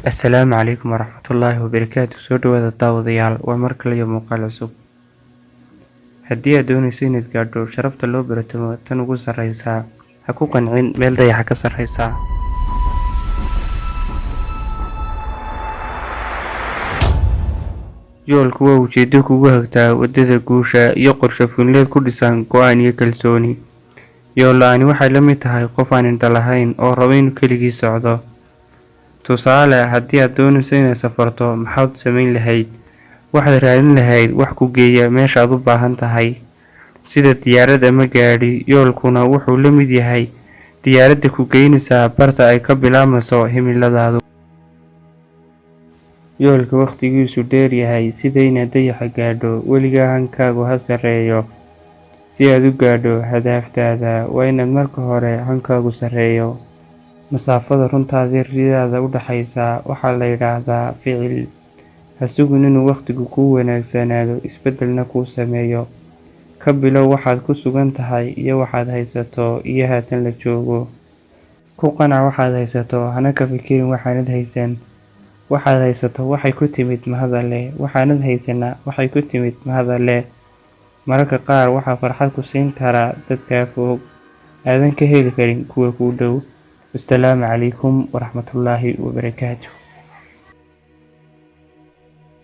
Assalaamu calaykum waraxmatullaahi wabarakaatu. Soo dhawaada daawadayaal, waa mar kale iyo muuqaal cusub. Haddii aad doonayso inaad gaadho sharafta loo baratamo tan ugu sarreysa, ha ku qancin meel dayaxa ka sarreysa. Yoolku waa ujeedo kugu hagtaa waddada guusha iyo qorshe fulineed ku dhisan go'aan iyo kalsooni. Yool la'aani waxay la mid tahay qof aan indho lahayn oo raba inuu keligii socdo. Tusaale, haddii aad doonayso inaad safarto, maxaad samayn lahayd? Waxaad raadin lahayd wax ku geeya meesha aad u baahan tahay, sida diyaarad ama gaadhi. Yoolkuna wuxuu la mid yahay diyaaradda ku geynaysa barta ay ka bilaabmayso himiladaadu. Yoolka waqtigiisu dheer yahay, sida inaad dayaxa gaadho. Weligaa hankaagu ha sarreeyo. Si aad u gaadho hadaftaada, waa inaad marka hore hankaagu sarreeyo. Masaafada runtaada riyadaada u dhaxaysa waxaa la yiraahdaa ficil. Ha sugin inuu waqtigu kuu wanaagsanaado, isbeddelna kuu sameeyo. Ka bilow waxaad ku sugan tahay iyo waxaad haysato iyo haatan la joogo. Ku qanac waxaad haysato, hana ka fikirin waxaanad haysan. Waxaad haysato waxay ku timid mahadale, waxaanad haysana waxay ku timid mahadale. Mararka qaar waxaa farxad ku siin kara dadka fog, aadan ka heli karin kuwa kuu dhow. Assalaamu calaykum waraxmatullaahi wabarakaatuh.